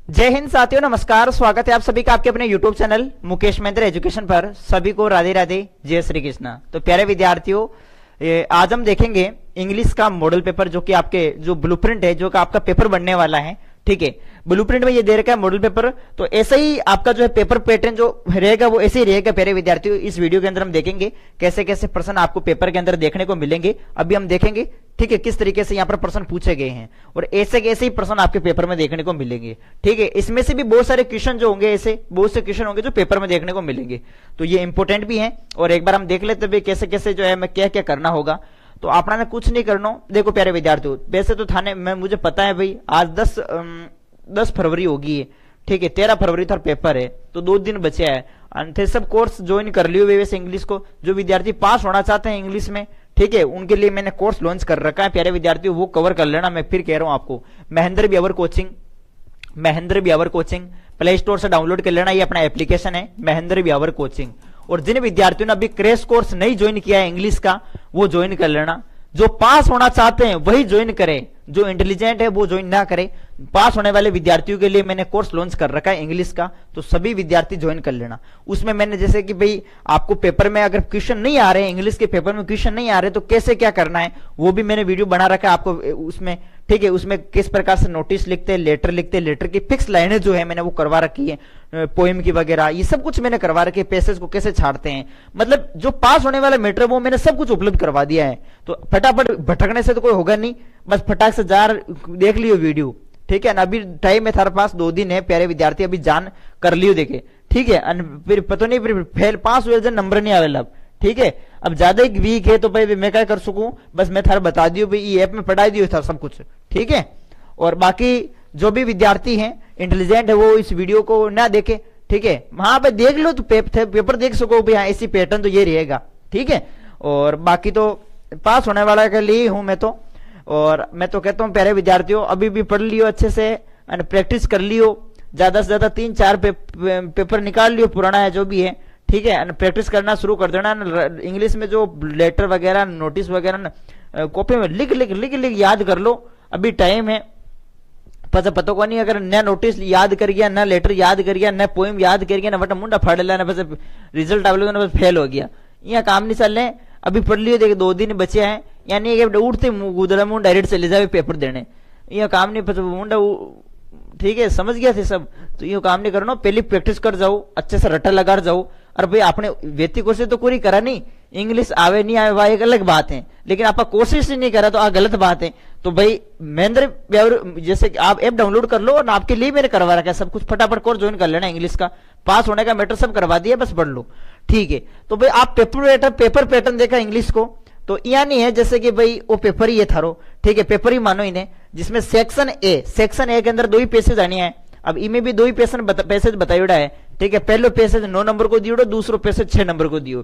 जय हिंद साथियों, नमस्कार। स्वागत है आप सभी का आपके अपने YouTube channel Mukesh Mahendra education पर। सभी को राधे राधे, जय श्री कृष्णा। तो प्यारे विद्यार्थियों, आज हम देखेंगे इंग्लिश का मॉडल पेपर, जो कि आपके जो ब्लूप्रिंट है, जो कि आपका पेपर बनने वाला है। ठीक है, ब्लूप्रिंट में ये दे रखा है मॉडल पेपर। तो ऐसे ही आपका जो है पेपर पैटर्न जो रहेगा वो ऐसे ही रहेगा। प्यारे विद्यार्थियों, इस वीडियो के अंदर हम देखेंगे कैसे कैसे प्रश्न आपको पेपर के अंदर देखने को मिलेंगे। अभी हम देखेंगे, ठीक है, किस तरीके से यहाँ पर प्रश्न पूछे गए हैं और ऐसे कैसे ही प्रश्न आपके पेपर में देखने को मिलेंगे। ठीक है, इसमें से भी बहुत सारे क्वेश्चन जो होंगे, ऐसे बहुत से क्वेश्चन होंगे जो पेपर में देखने को मिलेंगे। तो ये इंपॉर्टेंट भी है और एक बार हम देख लेते हैं कैसे कैसे जो है हमें क्या क्या करना होगा। तो आपने कुछ नहीं करना। देखो प्यारे विद्यार्थियों, वैसे तो थाने में मुझे पता है भाई आज 10 फरवरी होगी। ठीक है, 13 फरवरी था पेपर है, तो 2 दिन बचे हैं। सब कोर्स ज्वाइन कर लियो वैसे इंग्लिश को। जो विद्यार्थी पास होना चाहते हैं इंग्लिश में, ठीक है, उनके लिए मैंने कोर्स लॉन्च कर रखा है। प्यारे विद्यार्थियों, वो कवर कर लेना। मैं फिर कह रहा हूं आपको, Mahendra Beawar coaching play store से डाउनलोड कर लेना। ये अपना एप्लीकेशन है महेंद्र ब्यावर कोचिंग। और जिन विद्यार्थियों ने अभी क्रैश कोर्स नहीं ज्वाइन किया है इंग्लिश का, वो ज्वाइन कर लेना। जो पास होना चाहते हैं वही ज्वाइन करें, जो इंटेलिजेंट है वो ज्वाइन ना करे। पास होने वाले विद्यार्थियों के लिए मैंने कोर्स लॉन्च कर रखा है इंग्लिश का, तो सभी विद्यार्थी ज्वाइन कर लेना। उसमें मैंने जैसे कि भाई आपको पेपर में अगर क्वेश्चन नहीं आ रहे हैं, इंग्लिश के पेपर में क्वेश्चन नहीं आ रहे, तो कैसे क्या करना है वो भी मैंने वीडियो बना रखा है आपको उसमें। ठीक है, उसमें किस प्रकार से नोटिस लिखते हैं, लेटर की फिक्स लाइनें जो है मैंने वो करवा रखी है, पोएम की वगैरह, ये सब कुछ मैंने करवा रखी है। पैसेज को कैसे छाड़ते हैं, मतलब जो पास होने वाला मैटर वो मैंने सब कुछ उपलब्ध करवा दिया है। तो फटाफट भटकने से तो कोई होगा नहीं, बस फटाक से जार देख लियो वीडियो। ठीक है ना, अभी टाइम है थारे पास, 2 दिन है प्यारे विद्यार्थी, अभी जान कर लियो देखे। ठीक है, फिर पता नहीं फिर फेल पास हुए नंबर नहीं आवेला। ठीक है, अब ज्यादा एक वीक है तो भाई मैं क्या कर सकूं, बस मैं थारा बता दियो भाई, ये ऐप में पढ़ा दियो था सब कुछ। ठीक है, और बाकी जो भी विद्यार्थी हैं इंटेलिजेंट है वो इस वीडियो को ना देखे। ठीक है, वहां पे देख लो तो पेपर देख सको भाई, हाँ ऐसी पैटर्न तो ये रहेगा। ठीक है, और बाकी तो पास होने वाला के लिए हूं मैं तो। और मैं तो कहता हूं प्यारे विद्यार्थियों, अभी भी पढ़ लियो अच्छे से, प्रैक्टिस कर लियो, ज्यादा से ज्यादा 3-4 पेपर निकाल लियो, पुराना है जो भी है। ठीक है, प्रैक्टिस करना शुरू कर देना। इंग्लिश में जो लेटर वगैरह, नोटिस वगैरह कॉपी में लिख याद कर लो, अभी टाइम है। पता को नहीं, अगर न नोटिस याद कर गया, न लेटर याद कर गया, न पोएम याद कर गया, न वटा मुंडा फाड़ लिया, बस रिजल्ट आवे बस फेल हो गया। यहाँ काम नहीं चल रहे, अभी पढ़ लियो, देखिए 2 दिन बचे हैं। यानी उठते गुदरा मुंह डायरेक्ट चले जाए पेपर देने, यह काम नहीं मुंडा। ठीक है, समझ गया थे सब। तो ये काम नहीं करना, पहले प्रैक्टिस कर जाओ, अच्छे से रट्टा लगा जाओ। और भाई आपने व्यक्ति कोशिश तो पूरी करा नहीं, इंग्लिश आवे नहीं आवे वह एक अलग बात है, लेकिन आप कोशिश ही नहीं करा तो गलत बात है। तो भाई महेंद्र ब्यावर जैसे आप ऐप डाउनलोड कर लो, और आपके लिए मैंने करवा रखा है सब कुछ। फटाफट कोर्स ज्वाइन कर लेना इंग्लिश का, पास होने का मैटर सब करवा दिया, बस पढ़ लो। ठीक है, तो भाई आप पेपर पैटर्न देखा इंग्लिश को, तो यहाँ नहीं है जैसे कि भाई वो पेपर ही ये थारो। ठीक है, पेपर ही मानो इन्हें, जिसमें सेक्शन ए के अंदर 2 ही पैसेज आने हैं। अब इनमें भी 2 ही पैसेज बताइयोड़ा है। ठीक है, पहलो पैसेज 9 नंबर को दियो, दूसरो पैसेज 6 नंबर को दियो।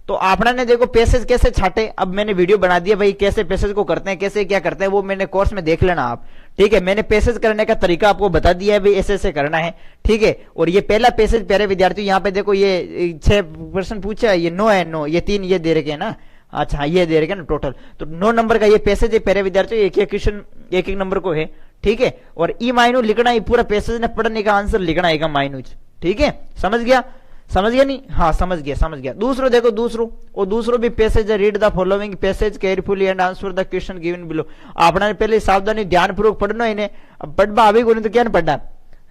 तो आपने ने देखो पैसेज कैसे छाटे, अब मैंने वीडियो बना दिया भाई कैसे पैसेज को करते हैं, कैसे क्या करते हैं, वो मैंने कोर्स में देख लेना आप। ठीक है, मैंने पैसेज करने का तरीका आपको बता दिया है भाई, ऐसे ऐसे करना है। ठीक है, और ये पहला पैसेज प्यारे विद्यार्थी, यहाँ पे देखो ये 6 प्रश्न पूछा है, ये 9 है, 9 ये 3 ये दे रखे है ना। अच्छा, ये दे रखे ना टोटल, तो 9 नंबर का ये पैसेज है प्यारे विद्यार्थियों, एक क्वेश्चन एक नंबर को है। ठीक है, और ई मायनू लिखना है, पूरा पैसेज ने पढ़ने का आंसर लिखना है मायनू। ठीक है, समझ गया नहीं? हाँ समझ गया। दूसरो देखो, दूसरो भी पैसेज है, read the following passage carefully and answer the question given below. आपने पहले सावधानी ध्यानपूर्वक पढ़ना ही ने, अब पढ़वा आवे को नहीं तो क्या नहीं पढ़ा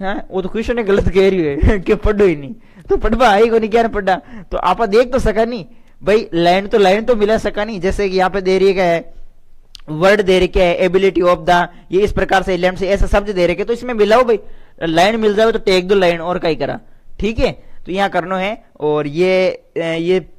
है, वो तो क्वेश्चन गलत कह रही है कि पढ़ो ही नहीं, तो पढ़वा आई को नहीं क्या नहीं पढ़ा, तो आप देख तो सका नहीं भाई, लाइन तो मिला सका नहीं। जैसे कि यहाँ पे दे रही है वर्ड दे रखे है, एबिलिटी ऑफ द, ये इस प्रकार से एलिमेंट से ऐसा शब्द दे रखे, तो इसमें मिलाओ भाई, लाइन मिल जाए तो टेक दो लाइन, और कहीं करा। ठीक है, तो यहाँ करना है। और ये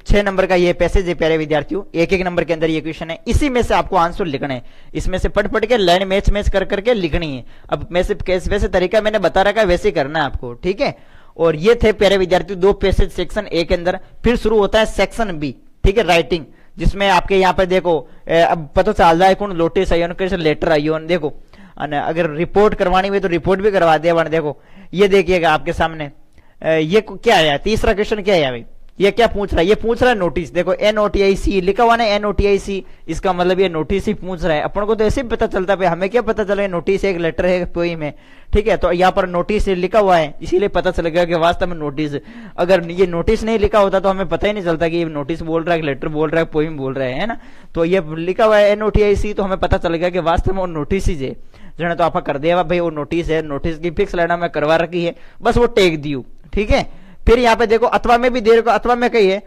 6 नंबर का ये पैसेज है प्यारे विद्यार्थियों, एक नंबर के अंदर ये क्वेश्चन है, इसी में से आपको आंसर लिखना है। इसमें से पढ़ के लाइन मैच कर करके लिखनी है। अब मैं सिर्फ वैसे तरीका मैंने बता रखा है, वैसे करना है आपको। ठीक है, और ये थे प्यारे विद्यार्थियों 2 पैसेज सेक्शन ए के अंदर। फिर शुरू होता है सेक्शन बी, ठीक है, राइटिंग, जिसमें आपके यहाँ पे देखो अब पता चल रहा है कौन नोटिस आई, कैसे लेटर आई हो, देखो अगर रिपोर्ट करवानी हुई तो रिपोर्ट भी करवा दिया। देखो ये देखिएगा आपके सामने, ये क्या है, तीसरा क्वेश्चन क्या है भाई, ये क्या पूछ रहा है, ये पूछ रहा है नोटिस। देखो NOTIC लिखा हुआ ना, NOTIC, इसका मतलब ये नोटिस ही पूछ रहा है। अपन को तो ऐसे भी पता चलता है, हमें क्या पता चला नोटिस एक लेटर है पोइम है, ठीक है। तो यहाँ पर नोटिस लिखा हुआ है, इसीलिए पता चल गया कि वास्तव में नोटिस। अगर ये नोटिस नहीं लिखा होता तो हमें पता ही नहीं चलता कि ये नोटिस बोल रहा है, लेटर बोल रहा है, पोइम बोल रहा है ना। तो ये लिखा हुआ है NOTIC, तो हमें पता चल गया कि वास्तव में वो नोटिस ही है। जने तो आप कर दिया भाई वो नोटिस है, नोटिस की फिक्स लाइन में करवा रखी है, बस वो टेक दियो, ठीक है। फिर यहाँ पे देखो अथवा में भी देर को, अथवा में कही है।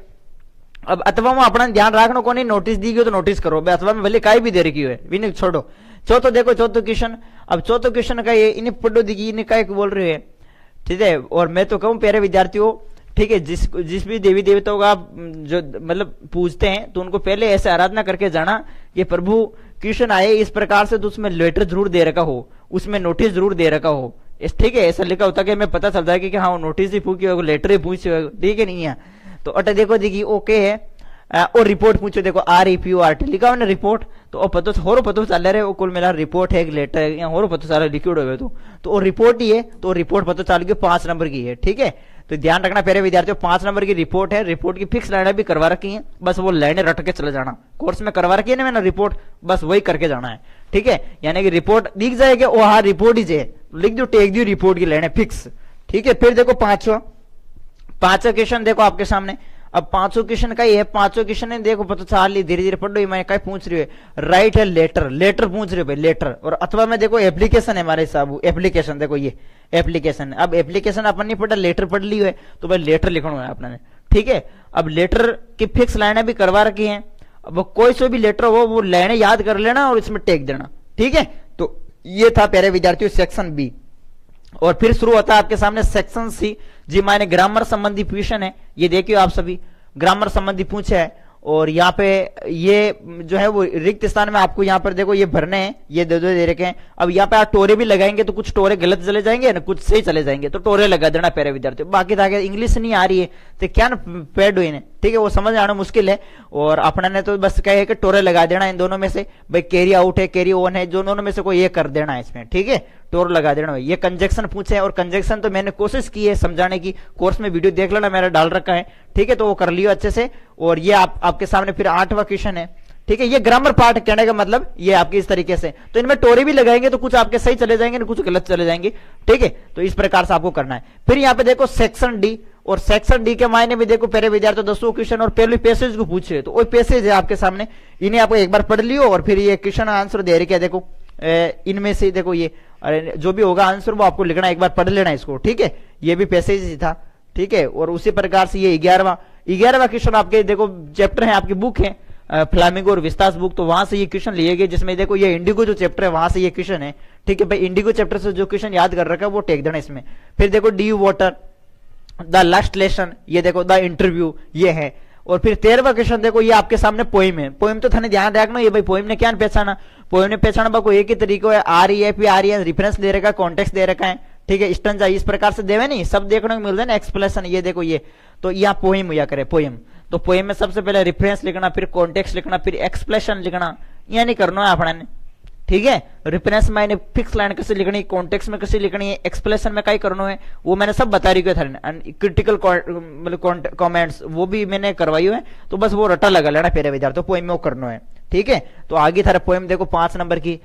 अब अथवा में अपना ध्यान रखना को नहीं, नोटिस दी गई तो नोटिस करो, अथवा में भले काई भी दे रखी है, इन्हें छोड़ो। चौथो देखो, चौथो क्वेश्चन, अब चौथो क्वेश्चन का ये इन्हें पढ़ो दिखी, इन्हें का बोल रहे हैं, ठीक है। और मैं तो कहूँ प्यारे विद्यार्थियों, ठीक है, जिस भी देवी देवताओं का आप जो मतलब पूजते हैं तो उनको पहले ऐसे आराधना करके जाना कि प्रभु क्वेश्चन आए इस प्रकार से, तो उसमें लेटर जरूर दे रखा हो, उसमें नोटिस जरूर दे रखा हो, ठीक है। ऐसा लिखा होता है कि हमें पता चलता है कि हाँ नोटिस ही पूछी होगा, लेटर ही पूछी होगा, ठीक है। नहीं है तो अटे देखो देखिए ओके है। और रिपोर्ट पूछो, देखो REPORT लिखा हुआ ना रिपोर्ट, तो पतो होरो पतो चल रहा है वो कुल मिला रिपोर्ट है, एक लेटर है, या होरो पतो सारा लिक्विड हो गया तो रिपोर्ट ही है, तो रिपोर्ट पतो चल गया 5 नंबर की है, ठीक है। तो ध्यान रखना प्यारे विद्यार्थियों, 5 नंबर की रिपोर्ट है, रिपोर्ट की फिक्स लाइनें भी करवा रखी हैं, बस वो लाइनें रट के चले जाना। कोर्स में करवा रखी है ना मैंने रिपोर्ट, बस वही करके जाना है, ठीक है। यानी कि रिपोर्ट दिख जाएगी, वो हाँ रिपोर्ट ही है, लिख दो, टेक दी रिपोर्ट की लाइनें फिक्स, ठीक है। फिर देखो पांचवा क्वेश्चन देखो आपके सामने। अब पांचों क्वेश्चन का ही है, पांचों क्वेश्चन है देखो पता चल ली, धीरे धीरे पढ़ लो। मैं क्या पूछ रही है, राइट है लेटर, लेटर पूछ रही है भाई, लेटर। और अथवा में देखो एप्लीकेशन है हमारे साहब, एप्लीकेशन देखो ये एप्लीकेशन है। अब एप्लीकेशन अपन नहीं पढ़ा, लेटर पढ़ ली है, तो भाई लेटर लिखना है अपने, ठीक है। अब लेटर की फिक्स लाइनें भी करवा रखी हैं, अब कोई से भी लेटर हो वो लाइनें याद कर लेना और इसमें टेक देना, ठीक है। तो ये था प्यारे विद्यार्थियों सेक्शन बी। और फिर शुरू होता है आपके सामने सेक्शन सी। जी माने ग्रामर संबंधी क्वेश्चन है, ये देखिए आप सभी ग्रामर संबंधी पूछे है। और यहाँ पे ये जो है वो रिक्त स्थान में आपको यहाँ पर देखो ये भरने हैं, ये दे रखे हैं। अब यहाँ पे आप टोरे भी लगाएंगे तो कुछ टोरे गलत चले जाएंगे ना, कुछ सही चले जाएंगे, तो टोरे लगा देना प्यारे विद्यार्थी। बाकी था इंग्लिश नहीं आ रही है तो क्या पेड हुई, ठीक है, वो समझ आना मुश्किल है। और अपना ने तो बस कहे कि टोरे लगा देना इन दोनों में से, भाई कैरी आउट है कैरी ऑन है, जो दोनों में से कोई ये कर देना है इसमें, ठीक है, टोर लगा देना। ये कंजक्शन पूछे, और कंजक्शन तो मैंने कोशिश की है समझाने की, कोर्स में वीडियो देख लेना मेरा डाल रखा है, ठीक है, तो वो कर लियो अच्छे से। और ये आपके सामने फिर 8वां क्वेश्चन है, ठीक है। ये ग्रामर पार्ट कहने का मतलब ये आपके इस तरीके से, तो इनमें टोरे भी लगाएंगे तो कुछ आपके सही चले जाएंगे, कुछ गलत चले जाएंगे, ठीक है। तो इस प्रकार से आपको करना है। फिर यहाँ पे देखो सेक्शन डी, और सेक्शन डी के मायने में देखो प्यारे विद्यार्थियों 10वां क्वेश्चन और पहले पैसेज को पूछे, तो वो पैसेज है आपके सामने, इन्हें आपको एक बार पढ़ लियो। और फिर ये क्वेश्चन आंसर दे रहे, देखो इनमें से देखो ये जो भी होगा आंसर वो आपको लिखना, एक बार पढ़ लेना इसको, ठीक है। ये भी पैसेज ही था, ठीक है। और उसी प्रकार से ये 11वां क्वेश्चन आपके देखो चैप्टर है, आपकी बुक है फ्लामिंगो और विस्तास बुक, तो वहां से ये क्वेश्चन लिए गए, जिसमें देखो ये इंडिगो जो चैप्टर है वहां से ये क्वेश्चन है, ठीक है भाई। इंडिगो चैप्टर से जो क्वेश्चन याद कर रखा है वो टेक देना इसमें। फिर देखो D water, the last lesson, ये देखो द इंटरव्यू, ये है। और फिर 13वां क्वेश्चन देखो ये आपके सामने पोइम है। पोइम तो थाने ध्यान रखना, ये भाई पोइम ने क्या पहचाना, पोइम ने पहचाना कोई एक ही तरीका है, REF रेफरेंस दे रखा है, कॉन्टेक्स्ट दे रखा है, ठीक है। स्टंजा इस प्रकार से देवे नहीं, सब देखने को मिलता है ना, एक्सप्लेनेशन, ये देखो ये, तो यहाँ पोइम हुआ करे पोइम। तो पोइम में सबसे पहले रेफरेंस लिखना, फिर कॉन्टेक्स्ट लिखना, फिर एक्सप्लेनेशन लिखना, यह नहीं करना है अपने, ठीक है। रेफरेंस में फिक्स लाइन कैसे लिखनी, कॉन्टेक्स्ट में कैसे लिखनी है, एक्सप्लेनेशन में क्या करना है वो मैंने सब बता रही है। क्रिटिकल मतलब कमेंट्स वो भी मैंने करवाई है, तो बस वो रटा लगा लेना प्यारे विद्यार्थियों, पोइम में वो करना है, ठीक है। तो आगे थारा पोइम देखो 5 नंबर की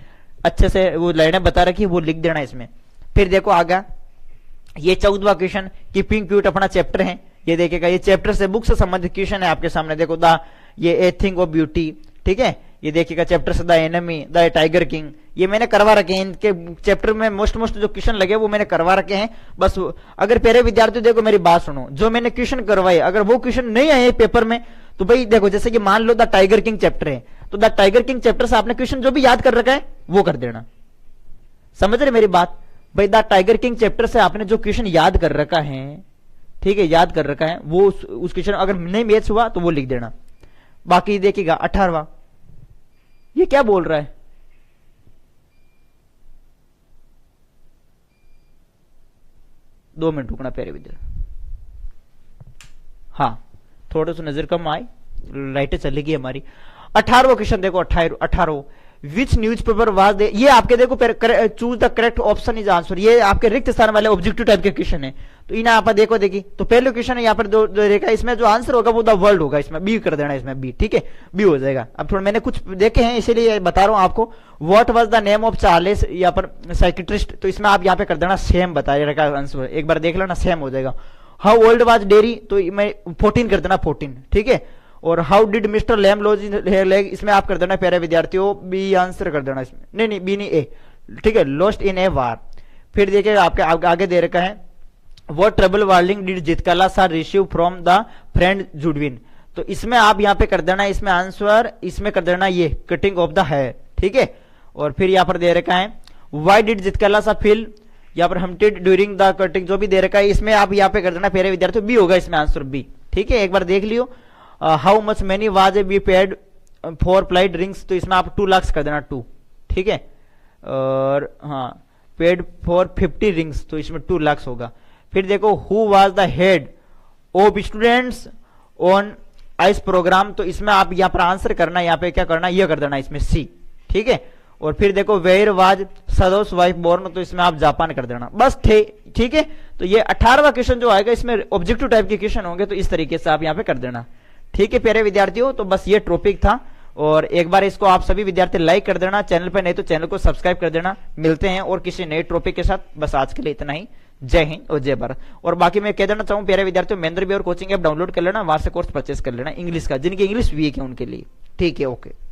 अच्छे से वो लाइनें बता रखी है, वो लिख देना इसमें। फिर देखो आगा ये 14वां क्वेश्चन, कीपिंग क्यूट अपना चैप्टर है, ये देखेगा, ये चैप्टर से बुक से संबंधित क्वेश्चन है आपके सामने। देखो द ये ए थिंग ऑफ ब्यूटी, ठीक है, ये देखिएगा चैप्टर से the enemy, the tiger king, ये मैंने करवा रखे हैं। इनके चैप्टर में मोस्ट जो क्वेश्चन लगे वो मैंने करवा रखे हैं। बस अगर प्यारे विद्यार्थी देखो मेरी बात सुनो, जो मैंने क्वेश्चन करवाए अगर वो क्वेश्चन नहीं आए पेपर में, तो भाई देखो जैसे कि मान लो द टाइगर किंग चैप्टर है, तो द टाइगर किंग चैप्टर से आपने क्वेश्चन जो भी याद कर रखा है वो कर देना। समझ रहे मेरी बात भाई, द टाइगर किंग चैप्टर से आपने जो क्वेश्चन याद कर रखा है, ठीक है, याद कर रखा है, वो उस क्वेश्चन अगर नहीं मैच हुआ तो वो लिख देना। बाकी देखिएगा 18वां, ये क्या बोल रहा है, दो मिनट रुकना प्यारे विद्यार्थी, हाँ थोड़ा सा नजर कम आए, लाइटें चलेगी हमारी। 18वां क्वेश्चन देखो, 18 विच न्यूज़पेपर वाज ये आपके देखो choose the correct option is answer, ये आपके रिक्त स्थान वाले ऑब्जेक्टिव टाइप के क्वेश्चन है। तो इन यहाँ पर देखो देखी, तो पहले क्वेश्चन है यहाँ पर जो रेखा, इसमें जो आंसर होगा वो द वर्ल्ड होगा, इसमें बी कर देना, इसमें बी, ठीक है, बी हो जाएगा। अब थोड़ा मैंने कुछ देखे हैं इसीलिए बता रहा हूँ आपको। What was the name of Charles यहाँ पर साइकिट्रिस्ट, तो इसमें आप यहाँ पे कर देना सेम, बताया रखा आंसर, एक बार देख लेना सेम हो जाएगा। हाउ ओल्ड वाज डेरी, तो मैं 14 कर देना 14, ठीक है। और how did mister lamb lodge in hair leg, इसमें आप कर देना प्यारे विद्यार्थियों बी आंसर कर देना इसमें, नहीं नहीं बी नहीं ए, ठीक है, लॉस्ट इन ए वार। फिर देखिए आपके आगे दे रखा है व्हाट ट्रबल वार्निंग डिड जितकला sir receive from the friend Judwin, तो इसमें आप यहाँ पे कर देना, इसमें आंसर इसमें कर देना ये कटिंग ऑफ द हेयर, ठीक है। और फिर यहाँ पर दे रखा है व्हाई डिड जितकला सा फील यहाँ पर हमटेड ड्यूरिंग द कटिंग, जो भी दे रखा है इसमें आप यहाँ पे कर देना प्यारे विद्यार्थियों बी होगा इसमें आंसर बी, ठीक है, एक बार देख लियो। How much money was A B paid for plied rings, तो इसमें आप 2 लाख कर देना 2, ठीक है। और हाँ पेड फॉर 50 रिंग्स, तो इसमें 2 लाख होगा। फिर देखो who was the head of students on ice program, तो इसमें आप यहाँ पर आंसर करना, यहाँ पे क्या करना ये कर देना इसमें सी, ठीक है। और फिर देखो वेयर वाज सदोस वाइफ बोर्न, तो इसमें आप जापान कर देना, बस ठीक है। तो ये 18वां क्वेश्चन जो आएगा इसमें ऑब्जेक्टिव टाइप के क्वेश्चन होंगे, तो इस तरीके से आप यहाँ पे कर देना, ठीक है प्यारे विद्यार्थियों। तो बस ये टॉपिक था, और एक बार इसको आप सभी विद्यार्थी लाइक कर देना, चैनल पे नहीं तो चैनल को सब्सक्राइब कर देना। मिलते हैं और किसी नए टॉपिक के साथ, बस आज के लिए इतना ही। जय हिंद और जय भारत। और बाकी मैं कह देना चाहूँ प्यारे विद्यार्थियों, महेंद्र भी और कोचिंग ऐप डाउनलोड कर लेना, वहां से कोर्स परचेस कर लेना इंग्लिश का, जिनकी इंग्लिश वीक है उनके लिए, ठीक है, ओके।